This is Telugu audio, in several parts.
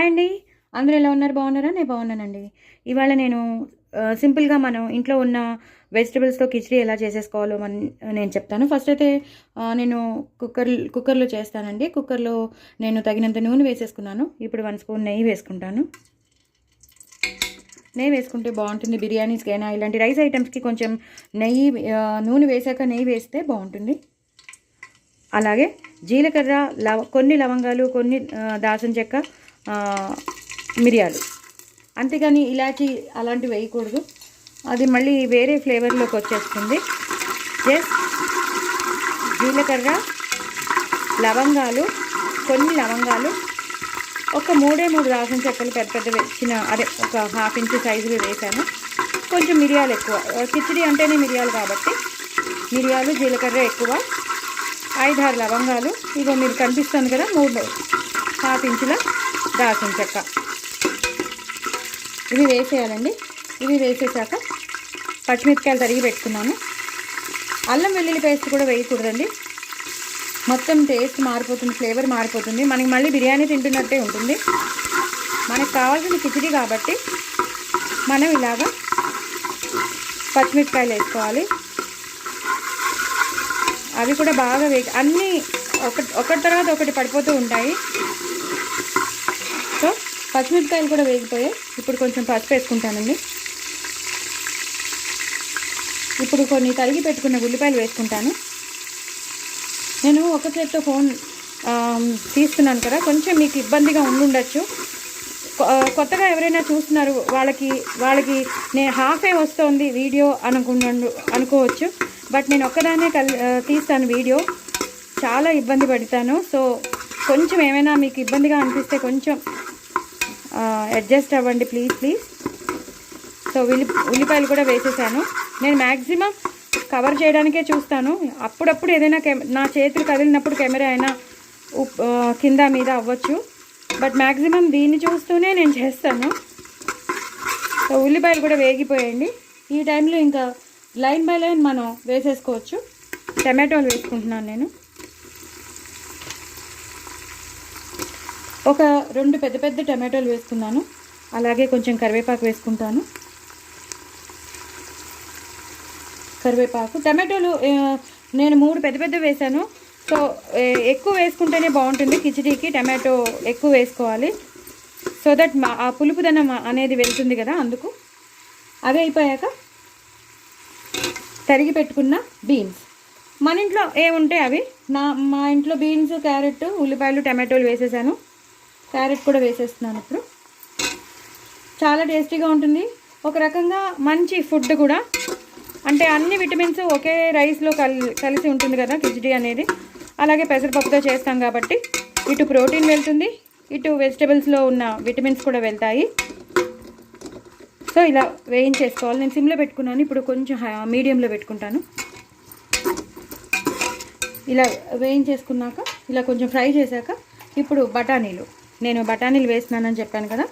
హాయ్ అండి. అందరూ ఎలా ఉన్నారు? బాగున్నారా? నేను బాగున్నానండి. ఇవాళ నేను సింపుల్గా మనం ఇంట్లో ఉన్న వెజిటబుల్స్తో కిచిడి ఎలా చేసేసుకోవాలో నేను చెప్తాను. ఫస్ట్ అయితే నేను కుక్కర్లో చేస్తానండి. కుక్కర్లో నేను తగినంత నూనె వేసేసుకున్నాను. ఇప్పుడు 1 స్పూన్ నెయ్యి వేసుకుంటాను. నెయ్యి వేసుకుంటే బాగుంటుంది. బిర్యానీస్కైనా ఇలాంటి రైస్ ఐటమ్స్కి కొంచెం నెయ్యి నూనె వేసాక నెయ్యి వేస్తే బాగుంటుంది. అలాగే జీలకర్ర, కొన్ని లవంగాలు, కొన్ని దాల్చిన చెక్క, మిరియాలు, అంతేగాని ఇలాచి అలాంటివి వేయకూడదు. అది మళ్ళీ వేరే ఫ్లేవర్లోకి వచ్చేస్తుంది. జస్ట్ జీలకర్ర, లవంగాలు, కొన్ని లవంగాలు, ఒక 3 దాల్చిన చెక్కలు పెద్ద పెద్ద వేసిన ఒక 1/2 ఇంచు సైజులో వేసాను. కొంచెం మిరియాలు ఎక్కువ, కిచిడి అంటేనే మిరియాలు కాబట్టి మిరియాలు, జీలకర్ర ఎక్కువ, 5-6 లవంగాలు, ఇగో మీరు కనిపిస్తుంది కదా, 1/2 ఇంచుల దాల్చిన చెక్క, ఇవి వేసేయాలండి. ఇవి వేసేసాక పచ్చిమిరపకాయలు తరిగి పెట్టుకున్నాను. అల్లం వెల్లుల్లి పేస్ట్ కూడా వేయకూడదండి, మొత్తం టేస్ట్ మారిపోతుంది, ఫ్లేవర్ మారిపోతుంది. మనకి మళ్ళీ బిర్యానీ తింటున్నట్టే ఉంటుంది. మనకు కావాల్సిన కిచిడి కాబట్టి మనం ఇలాగా పచ్చిమిరపకాయలు వేసుకోవాలి. అవి కూడా బాగా అన్నీ ఒకటి తర్వాత ఒకటి పడిపోతూ ఉంటాయి. సో పచ్చిమిరపకాయలు కూడా వేగిపోయాయి. ఇప్పుడు కొంచెం పసుపు వేసుకుంటానండి. ఇప్పుడు కొన్ని తరిగి పెట్టుకున్న ఉల్లిపాయలు వేసుకుంటాను. నేను ఒక చేత్తో ఫోన్ తీస్తున్నాను కదా, కొంచెం మీకు ఇబ్బందిగా ఉండుండొచ్చు. కొత్తగా ఎవరైనా చూస్తున్నారు వాళ్ళకి నేను హాఫే వస్తుంది వీడియో అనుకోవచ్చు. బట్ నేను ఒక్కదానే తీస్తాను వీడియో, చాలా ఇబ్బంది పడతాను. సో కొంచెం ఏమైనా మీకు ఇబ్బందిగా అనిపిస్తే కొంచెం అడ్జస్ట్ అవ్వండి ప్లీజ్. సో ఉల్లిపాయలు కూడా వేసేసాను. నేను మ్యాక్సిమం కవర్ చేయడానికే చూస్తాను. అప్పుడప్పుడు ఏదైనా నా చేతులు కదిలినప్పుడు కెమెరా అయినా కింద మీద అవ్వచ్చు, బట్ మ్యాక్సిమం దీన్ని చూస్తూనే నేను చేస్తాను. సో ఉల్లిపాయలు కూడా వేగిపోయాయండి. ఈ టైంలో ఇంకా లైన్ బై లైన్ మనం వేసేసుకోవచ్చు. టమాటోలు వేసుకుంటున్నాను నేను. ఒక 2 పెద్ద పెద్ద టమాటోలు వేసుకున్నాను. అలాగే కొంచెం కరివేపాకు వేసుకుంటాను. టమాటోలు నేను 3 పెద్ద పెద్ద వేసాను. సో ఎక్కువ వేసుకుంటేనే బాగుంటుంది కిచిడీకి. టమాటో ఎక్కువ వేసుకోవాలి, సో దట్ ఆ పులుపుదనం అనేది వెళ్తుంది కదా, అందుకు. అవి అయిపోయాక తరిగి పెట్టుకున్న బీన్స్, మన ఇంట్లో ఏముంటే అవి. మా ఇంట్లో బీన్స్, క్యారెట్, ఉల్లిపాయలు, టమాటోలు వేసేసాను. క్యారెట్ కూడా వేసేస్తున్నాను. ఇప్పుడు చాలా టేస్టీగా ఉంటుంది. ఒక రకంగా మంచి ఫుడ్ కూడా, అంటే అన్ని విటమిన్స్ ఒకే రైస్లో కలిసి ఉంటుంది కదా కిచిడి అనేది. అలాగే పెసరపప్పుతో చేస్తాం కాబట్టి ఇటు ప్రోటీన్ వెళ్తుంది, ఇటు వెజిటబుల్స్లో ఉన్న విటమిన్స్ కూడా వెళ్తాయి. సో ఇలా వేయించేసుకోవాలి. నేను సిమ్లో పెట్టుకున్నాను, ఇప్పుడు కొంచెం మీడియంలో పెట్టుకుంటాను. ఇలా వేయించేసుకున్నాక ఇలా కొంచెం ఫ్రై చేశాక ఇప్పుడు నేను బఠానీలు వేస్తున్నానని చెప్పాను కదా.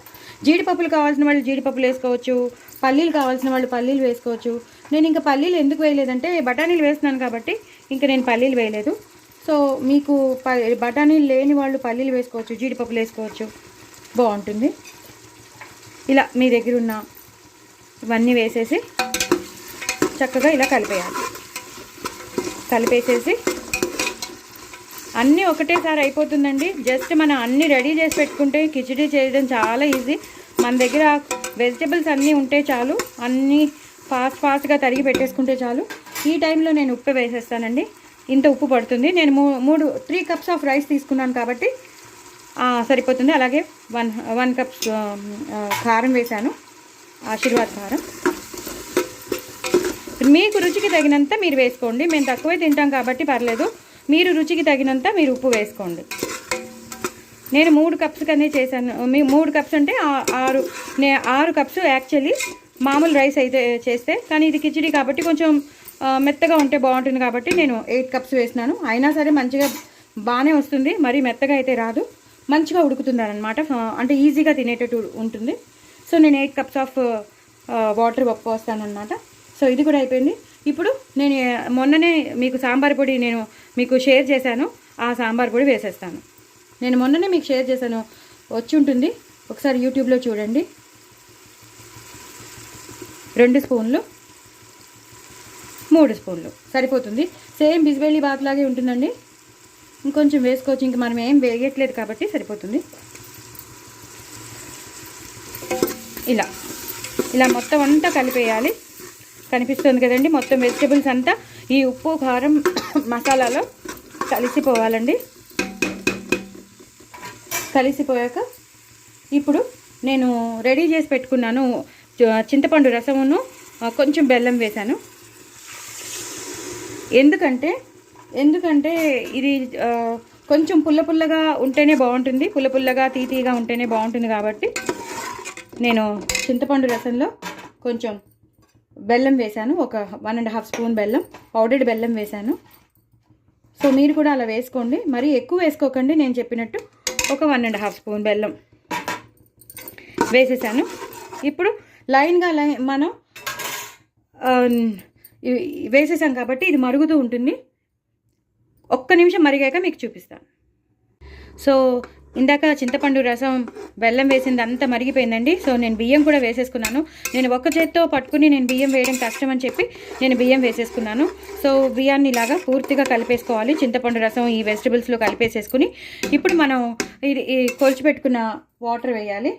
జీడిపప్పులు కావాల్సిన వాళ్ళు జీడిపప్పులు వేసుకోవచ్చు, పల్లీలు కావాల్సిన వాళ్ళు పల్లీలు వేసుకోవచ్చు. నేను ఇంకా పల్లీలు ఎందుకు వేయలేదంటే బఠానీలు వేస్తున్నాను కాబట్టి ఇంకా నేను పల్లీలు వేయలేదు. సో మీకు బఠానీలు లేని వాళ్ళు పల్లీలు వేసుకోవచ్చు, జీడిపప్పులు వేసుకోవచ్చు, బాగుంటుంది. ఇలా మీ దగ్గర ఉన్న ఇవన్నీ వేసేసి చక్కగా ఇలా కలిపేసేసి అన్నీ ఒకటేసారి అయిపోతుందండి. జస్ట్ మనం అన్నీ రెడీ చేసి పెట్టుకుంటే కిచిడి చేయడం చాలా ఈజీ. మన దగ్గర వెజిటబుల్స్ అన్నీ ఉంటే చాలు, అన్నీ ఫాస్ట్గా తరిగి పెట్టేసుకుంటే చాలు. ఈ టైంలో నేను ఉప్పు వేసేస్తానండి. ఇంత ఉప్పు పడుతుంది. నేను 3 కప్స్ ఆఫ్ రైస్ తీసుకున్నాను కాబట్టి సరిపోతుంది. అలాగే 1 కప్ కారం వేసాను, ఆశీర్వాద్ కారం. మీకు రుచికి తగినంత మీరు వేసుకోండి. మేము తక్కువే తింటాం కాబట్టి పర్లేదు. మీరు రుచికి తగినంత మీరు ఉప్పు వేసుకోండి. నేను 3 కప్స్ కనే చేశాను. 3 కప్స్ అంటే 6 కప్స్ యాక్చువల్లీ మామూలు రైస్ అయితే చేస్తే, కానీ ఇది కిచిడి కాబట్టి కొంచెం మెత్తగా ఉంటే బాగుంటుంది కాబట్టి నేను 8 కప్స్ వేసినాను. అయినా సరే మంచిగా బాగానే వస్తుంది, మరీ మెత్తగా అయితే రాదు, మంచిగా ఉడుకుతుంది అనమాట. అంటే ఈజీగా తినేటట్టు ఉంటుంది. సో నేను 8 కప్స్ ఆఫ్ వాటర్ పోస్తాను అనమాట. సో ఇది కూడా అయిపోయింది. ఇప్పుడు నేను మొన్ననే మీకు సాంబార్ పొడి నేను మీకు షేర్ చేశాను, ఆ సాంబార్ పొడి వేసేస్తాను. నేను మొన్ననే మీకు షేర్ చేశాను, వచ్చి ఉంటుంది. ఒకసారి యూట్యూబ్లో చూడండి. 2 స్పూన్లు, 3 స్పూన్లు సరిపోతుంది. సేమ్ బిస్బెల్లి బాత్ లాగే ఉంటుందండి. ఇంకొంచెం వేసుకోవచ్చు, ఇంక మనం ఏం వేయట్లేదు కాబట్టి సరిపోతుంది. ఇలా మొత్తం అంతా కలిపేయాలి. కనిపిస్తుంది కదండి, మొత్తం వెజిటబుల్స్ అంతా ఈ ఉప్పు కారం మసాలాలో కలిసిపోవాలండి. కలిసిపోయాక ఇప్పుడు నేను రెడీ చేసి పెట్టుకున్నాను చింతపండు రసమును కొంచెం బెల్లం వేశాను. ఎందుకంటే ఇది కొంచెం పుల్లగా ఉంటేనే బాగుంటుంది, పుల్లగా తీగా ఉంటేనే బాగుంటుంది. కాబట్టి నేను చింతపండు రసంలో కొంచెం బెల్లం వేశాను, ఒక 1.5 స్పూన్ బెల్లం, పౌడర్డ్ బెల్లం వేశాను. సో మీరు కూడా అలా వేసుకోండి, మరీ ఎక్కువ వేసుకోకండి. నేను చెప్పినట్టు ఒక 1.5 స్పూన్ బెల్లం వేసేసాను. ఇప్పుడు లైన్గా మనం వేసేసాం కాబట్టి ఇది మరుగుతూ ఉంటుంది. ఒక్క నిమిషం మరిగాక మీకు చూపిస్తాను. సో ఇందాక చింతపండు రసం బెల్లం వేసింది అంతా మరిగిపోయిందండి. సో నేను బియ్యం కూడా వేసేసుకున్నాను. నేను ఒక్క చేత్తో పట్టుకుని నేను బియ్యం వేయడం కష్టం అని చెప్పి నేను బియ్యం వేసేసుకున్నాను. సో బియ్యాన్ని ఇలాగా పూర్తిగా కలిపేసుకోవాలి. చింతపండు రసం ఈ వెజిటబుల్స్లో కలిపేసేసుకుని ఇప్పుడు మనం ఈ కొలిచిపెట్టుకున్న వాటర్ వేయాలి.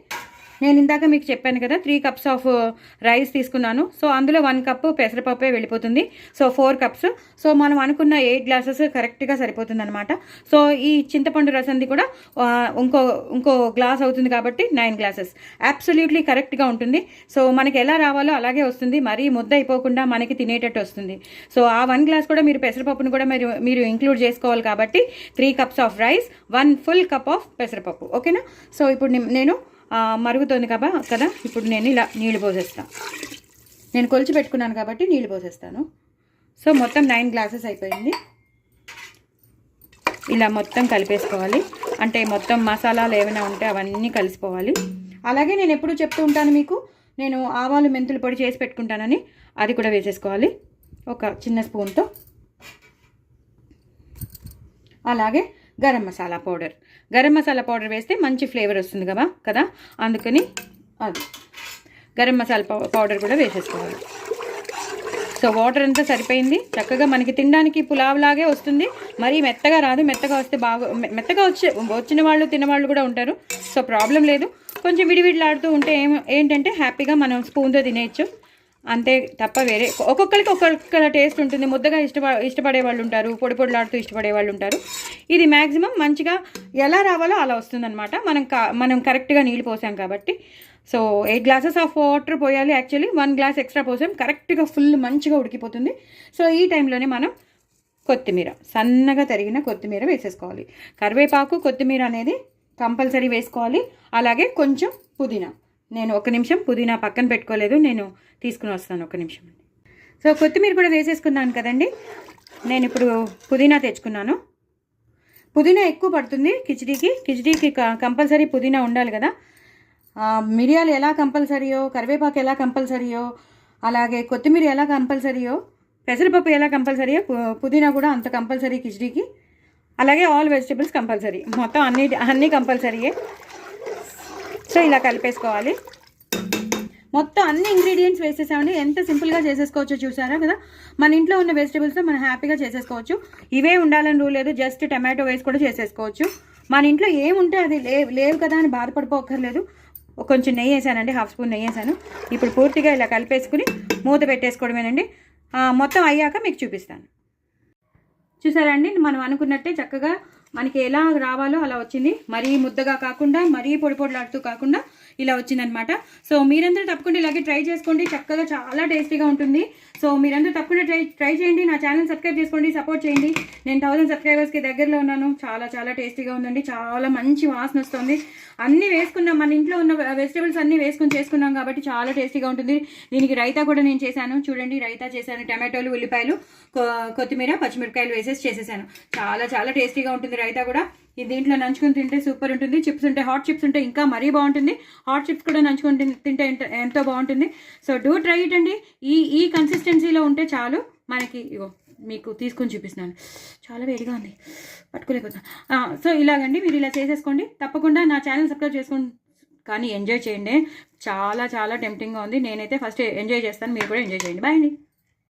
నేను ఇందాక మీకు చెప్పాను కదా 3 కప్స్ ఆఫ్ రైస్ తీసుకున్నాను. సో అందులో 1 కప్పు పెసరపప్పే వెళ్ళిపోతుంది. So 4 cups. సో మనం అనుకున్న 8 గ్లాసెస్ కరెక్ట్గా సరిపోతుంది అనమాట. సో ఈ చింతపండు రసంది కూడా ఇంకో గ్లాస్ అవుతుంది కాబట్టి 9 గ్లాసెస్ అబ్సల్యూట్లీ కరెక్ట్గా ఉంటుంది. సో మనకి ఎలా రావాలో అలాగే వస్తుంది, మరీ ముద్ద అయిపోకుండా మనకి తినేటట్టు వస్తుంది. సో ఆ 1 గ్లాస్ కూడా మీరు పెసరపప్పును కూడా మీరు ఇంక్లూడ్ చేసుకోవాలి. కాబట్టి 3 cups of rice, 1 full cup of పెసరపప్పు. ఓకేనా? సో ఇప్పుడు నేను మరుగుతోంది కదా, ఇప్పుడు నేను ఇలా నీళ్ళు పోసేస్తాను. నేను కొలిచి పెట్టుకున్నాను కాబట్టి నీళ్ళు పోసేస్తాను. సో మొత్తం 9 గ్లాసెస్ అయిపోయింది. ఇలా మొత్తం కలిపేసుకోవాలి. అంటే మొత్తం మసాలాలు ఏమైనా ఉంటే అవన్నీ కలిసిపోవాలి. అలాగే నేను ఎప్పుడు చెప్తూ ఉంటాను మీకు, నేను ఆవాలు మెంతులు పొడి చేసి పెట్టుకుంటానని, అది కూడా వేసేసుకోవాలి ఒక చిన్న స్పూన్తో. అలాగే గరం మసాలా పౌడర్ వేస్తే మంచి ఫ్లేవర్ వస్తుంది కదా, అందుకని అది గరం మసాలా పౌడర్ కూడా వేసేసుకోవాలి. సో వాటర్ అంతా సరిపోయింది. చక్కగా మనకి తినడానికి పులావ్ లాగే వస్తుంది, మరీ మెత్తగా రాదు. మెత్తగా వస్తే మెత్తగా వచ్చిన వాళ్ళు తినవాళ్ళు కూడా ఉంటారు. సో ప్రాబ్లం లేదు. కొంచెం విడివిడిలాడుతూ ఉంటే ఏంటంటే హ్యాపీగా మనం స్పూన్తో తినేయచ్చు, అంతే తప్ప వేరే ఒక్కొక్కరికి ఒక్కొక్క టేస్ట్ ఉంటుంది. ముద్దగా ఇష్టపడే వాళ్ళు ఉంటారు, పొడిలాడుతూ ఇష్టపడే వాళ్ళు ఉంటారు. ఇది మ్యాక్సిమం మంచిగా ఎలా రావాలో అలా వస్తుందన్నమాట. మనం కరెక్ట్గా నీళ్ళు పోసాం కాబట్టి. సో 8 గ్లాసెస్ ఆఫ్ వాటర్ పోయాలి. యాక్చువల్లీ 1 గ్లాస్ ఎక్స్ట్రా పోసాం, కరెక్ట్గా ఫుల్ మంచిగా ఉడికిపోతుంది. సో ఈ టైంలోనే మనం సన్నగా తరిగిన కొత్తిమీర వేసేసుకోవాలి. కరివేపాకు, కొత్తిమీర అనేది కంపల్సరీ వేసుకోవాలి. అలాగే కొంచెం పుదీనా. నేను 1 నిమిషం పుదీనా పక్కన పెట్టుకోలేదు, నేను తీసుకుని వస్తాను. 1 నిమిషం. సో కొత్తిమీర కూడా వేసేసుకున్నాను కదండి. నేను ఇప్పుడు పుదీనా తెచ్చుకున్నాను. పుదీనా ఎక్కువ పడుతుంది కిచిడీకి కంపల్సరీ పుదీనా ఉండాలి కదా. మిరియాలు ఎలా కంపల్సరీయో, కరివేపాకు ఎలా కంపల్సరీయో, అలాగే కొత్తిమీర ఎలా కంపల్సరీయో, పెసరపప్పు ఎలా కంపల్సరీయో, పుదీనా కూడా అంత కంపల్సరీ కిచిడీకి. అలాగే ఆల్ వెజిటబుల్స్ కంపల్సరీ, మొత్తం అన్నీ కంపల్సరీయే. సో ఇలా కలిపేసుకోవాలి. మొత్తం అన్ని ఇంగ్రీడియంట్స్ వేసేసామండి. ఎంత సింపుల్గా చేసేసుకోవచ్చో చూసారా కదా. మన ఇంట్లో ఉన్న వెజిటబుల్స్తో మనం హ్యాపీగా చేసేసుకోవచ్చు. ఇవే ఉండాలని రూల్ లేదు, జస్ట్ టమాటో వేసి కూడా చేసేసుకోవచ్చు. మన ఇంట్లో ఏముంటే అది లేవు కదా అని బాధపడిపోక్కర్లేదు. కొంచెం నెయ్యి వేసానండి, 1/2 స్పూన్ నెయ్యి వేసాను. ఇప్పుడు పూర్తిగా ఇలా కలిపేసుకుని మూత పెట్టేసుకోవడమేనండి. మొత్తం అయ్యాక మీకు చూపిస్తాను. చూసారా అండి, మనం అనుకున్నట్టే చక్కగా మనకి ఎలా రావాలో అలా వచ్చింది. మరీ ముద్దగా కాకుండా, మరీ పొడిలాడుతూ కాకుండా ఇలా వచ్చిందనమాట. సో మీరందరూ తప్పకుండా ఇలాగే ట్రై చేసుకోండి, చక్కగా చాలా టేస్టీగా ఉంటుంది. సో మీరందరూ తప్పకుండా ట్రై చేయండి. నా ఛానల్ సబ్స్క్రైబ్ చేసుకోండి, సపోర్ట్ చేయండి. నేను 1000 సబ్స్క్రైబర్స్కి దగ్గరలో ఉన్నాను. చాలా టేస్టీగా ఉందండి, చాలా మంచి వాసన వస్తుంది. అన్నీ వేసుకున్నాం, మన ఇంట్లో ఉన్న వెజిటబుల్స్ అన్నీ వేసుకుని చేసుకున్నాం కాబట్టి చాలా టేస్టీగా ఉంటుంది. దీనికి రైతా కూడా నేను చేశాను, చూడండి. రైతా చేశాను, టమాటోలు, ఉల్లిపాయలు, కొత్తిమీర, పచ్చిమిరపకాయలు వేసేసి చేసేసాను. చాలా టేస్టీగా ఉంటుంది రైతా కూడా. ఇది దీంట్లో నంచుకుని తింటే సూపర్ ఉంటుంది. చిప్స్ ఉంటే, హాట్ చిప్స్ ఉంటే ఇంకా మరీ బాగుంటుంది. హాట్ చిప్స్ కూడా నంచుకొని తింటే ఎంతో బాగుంటుంది. సో డూ ట్రై ఇట్ అండి. ఈ కన్సిస్టెన్సీలో ఉంటే చాలు మనకి. ఇగో మీకు తీసుకొని చూపిస్తున్నాను, చాలా వేడిగా ఉంది, పట్టుకోలేకపోతున్నా. సో ఇలాగండి, మీరు ఇలా చేసేసుకోండి. తప్పకుండా నా ఛానల్ కానీ ఎంజాయ్ చేయండి. చాలా చాలా టెంప్టింగ్గా ఉంది. నేనైతే ఫస్ట్ ఎంజాయ్ చేస్తాను, మీరు కూడా ఎంజాయ్ చేయండి. బాయ్ అండి.